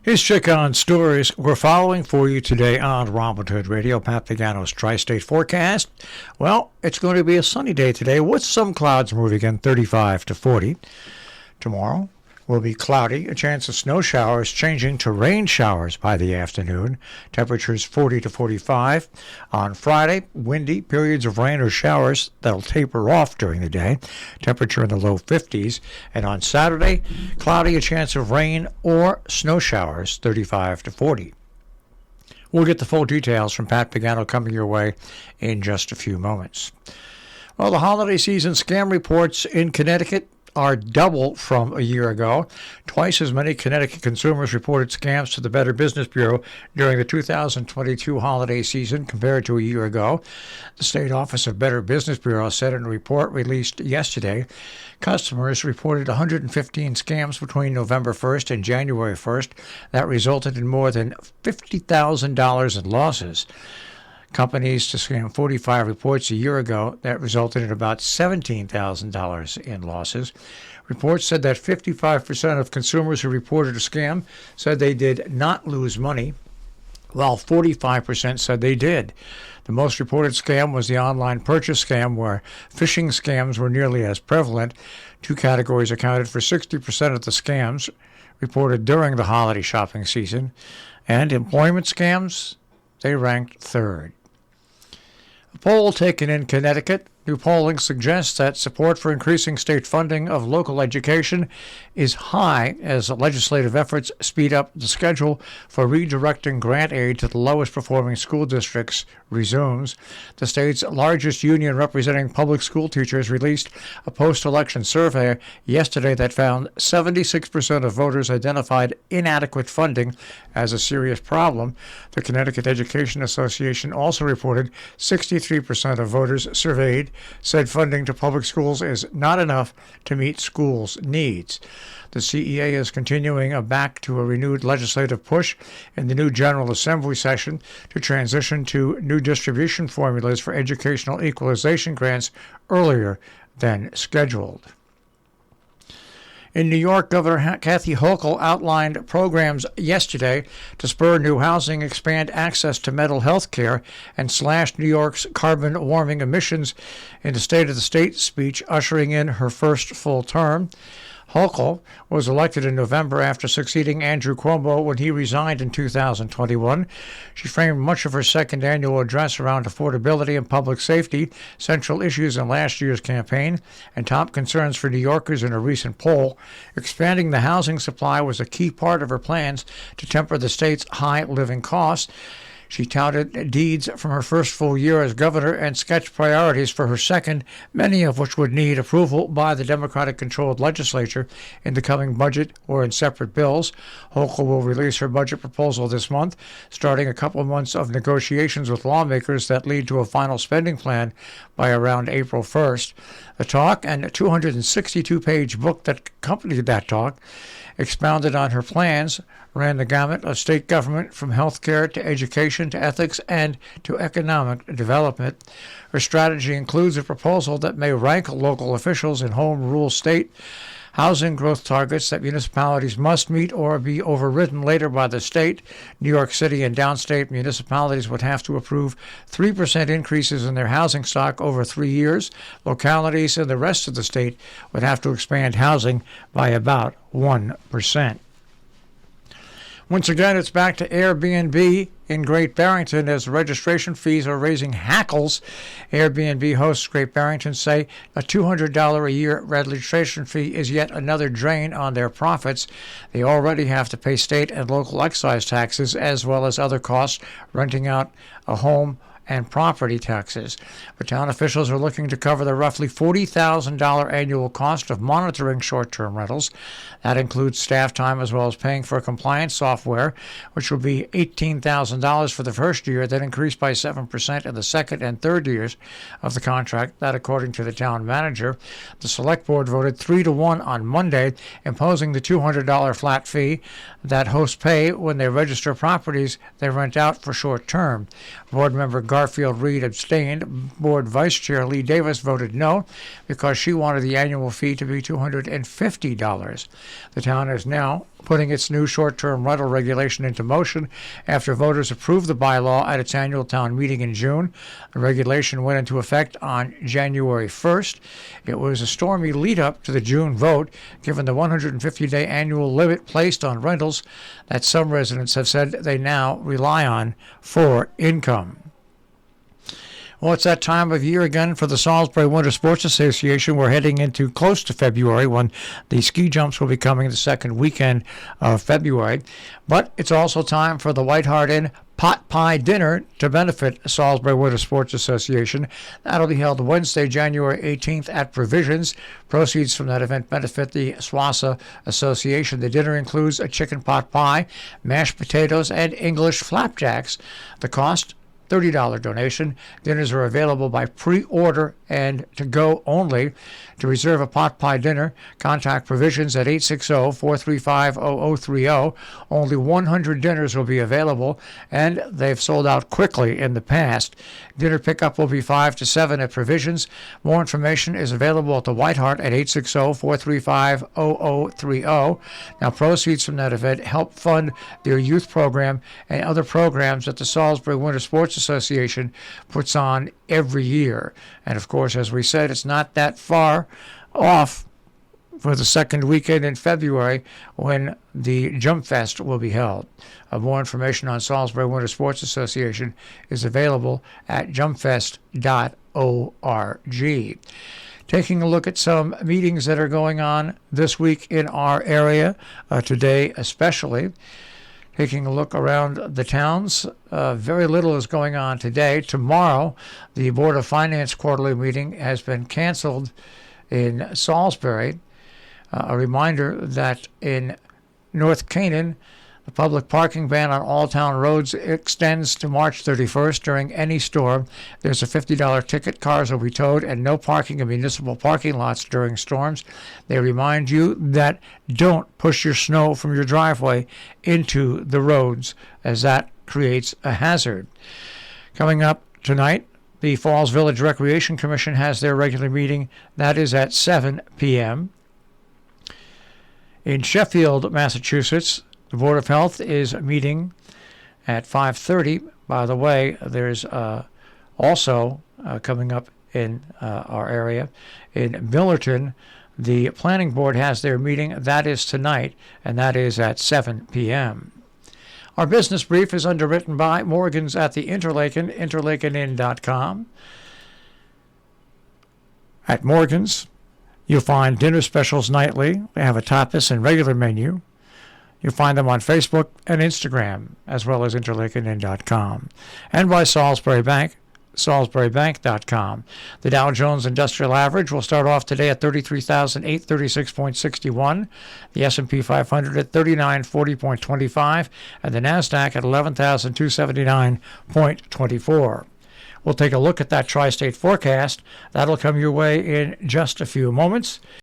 Here's check on stories we're following for you today on Robin Hood Radio. Pat Pagano's Tri-State forecast. Well, it's going to be a sunny day today with some clouds moving in 35 to 40. Tomorrow will be cloudy, a chance of snow showers changing to rain showers by the afternoon. Temperatures 40 to 45. On Friday, windy, periods of rain or showers that'll taper off during the day. Temperature in the low 50s. And on Saturday, cloudy, a chance of rain or snow showers, 35 to 40. We'll get the full details from Pat Pagano coming your way in just a few moments. Well, the holiday season scam reports in Connecticut are double from a year ago. Twice as many Connecticut consumers reported scams to the Better Business Bureau during the 2022 holiday season compared to a year ago. The State Office of Better Business Bureau said in a report released yesterday, customers reported 115 scams between November 1st and January 1st that resulted in more than $50,000 in losses. Companies to scam 45 reports a year ago that resulted in about $17,000 in losses. Reports said that 55% of consumers who reported a scam said they did not lose money, while 45% said they did. The most reported scam was the online purchase scam, where phishing scams were nearly as prevalent. Two categories accounted for 60% of the scams reported during the holiday shopping season, and employment scams, they ranked third. A poll taken in Connecticut, new polling suggests that support for increasing state funding of local education is high as legislative efforts speed up the schedule for redirecting grant aid to the lowest performing school districts resumes. The state's largest union representing public school teachers released a post-election survey yesterday that found 76% of voters identified inadequate funding as a serious problem. The Connecticut Education Association also reported 63% of voters surveyed said funding to public schools is not enough to meet schools' needs. The CEA is continuing back to a renewed legislative push in the new General Assembly session to transition to new distribution formulas for educational equalization grants earlier than scheduled. In New York, Governor Kathy Hochul outlined programs yesterday to spur new housing, expand access to mental health care, and slash New York's carbon warming emissions in a State of the State speech ushering in her first full term. Hochul was elected in November after succeeding Andrew Cuomo when he resigned in 2021. She framed much of her second annual address around affordability and public safety, central issues in last year's campaign, and top concerns for New Yorkers in a recent poll. Expanding the housing supply was a key part of her plans to temper the state's high living costs. She touted deeds from her first full year as governor and sketched priorities for her second, many of which would need approval by the Democratic-controlled legislature in the coming budget or in separate bills. Hochul will release her budget proposal this month, starting a couple of months of negotiations with lawmakers that lead to a final spending plan by around April 1st. The talk and a 262-page book that accompanied that talk expounded on her plans, ran the gamut of state government from health care to education to ethics and to economic development. Her strategy includes a proposal that may rank local officials in home rule state housing growth targets that municipalities must meet or be overridden later by the state. New York City and downstate municipalities would have to approve 3% increases in their housing stock over 3 years. Localities in the rest of the state would have to expand housing by about 1%. Once again, it's back to Airbnb in Great Barrington as registration fees are raising hackles. Airbnb hosts Great Barrington say a $200 a year registration fee is yet another drain on their profits. They already have to pay state and local excise taxes as well as other costs renting out a home and property taxes. But town officials are looking to cover the roughly $40,000 annual cost of monitoring short-term rentals. That includes staff time as well as paying for compliance software, which will be $18,000 for the first year, then increased by 7% in the second and third years of the contract. That according to the town manager. The select board voted 3-1 on Monday, imposing the $200 flat fee that hosts pay when they register properties they rent out for short term. Board member Garfield Reed abstained. Board Vice Chair Lee Davis voted no because she wanted the annual fee to be $250. The town is now putting its new short-term rental regulation into motion after voters approved the bylaw at its annual town meeting in June. The regulation went into effect on January 1st. It was a stormy lead-up to the June vote, given the 150-day annual limit placed on rentals that some residents have said they now rely on for income. Well, it's that time of year again for the Salisbury Winter Sports Association. We're heading into close to February when the ski jumps will be coming the second weekend of February. But it's also time for the White Hart Inn Pot Pie Dinner to benefit Salisbury Winter Sports Association. That'll be held Wednesday, January 18th at Provisions. Proceeds from that event benefit the SWASA Association. The dinner includes a chicken pot pie, mashed potatoes, and English flapjacks. The cost, $30 donation. Dinners are available by pre-order and to-go only. To reserve a pot pie dinner, contact Provisions at 860-435-0030. Only 100 dinners will be available, and they've sold out quickly in the past. Dinner pickup will be 5 to 7 at Provisions. More information is available at the White Hart at 860-435-0030. Now, proceeds from that event help fund their youth program and other programs that the Salisbury Winter Sports Association puts on every year. And of course, as we said, it's not that far off for the second weekend in February when the Jump Fest will be held. More information on Salisbury Winter Sports Association is available at jumpfest.org. Taking a look at some meetings that are going on this week in our area, today especially. Taking a look around the towns, very little is going on today. Tomorrow, the Board of Finance quarterly meeting has been canceled in Salisbury. A reminder that in North Canaan, the public parking ban on all town roads extends to March 31st. During any storm, there's a $50 ticket. Cars will be towed, and no parking in municipal parking lots during storms. They remind you that don't push your snow from your driveway into the roads, as that creates a hazard. Coming up tonight, the Falls Village Recreation Commission has their regular meeting. That is at 7 p.m. In Sheffield, Massachusetts, the Board of Health is meeting at 5:30. By the way, there's also coming up in our area in Millerton, the Planning Board has their meeting. That is tonight, and that is at 7 p.m. Our business brief is underwritten by Morgan's at the Interlaken, interlakeninn.com. At Morgan's, you'll find dinner specials nightly. They have a tapas and regular menu. You'll find them on Facebook and Instagram, as well as interlakeninn.com. And by Salisbury Bank, salisburybank.com. The Dow Jones Industrial Average will start off today at 33,836.61, the S&P 500 at 3940.25, and the NASDAQ at 11,279.24. We'll take a look at that tri-state forecast. That'll come your way in just a few moments.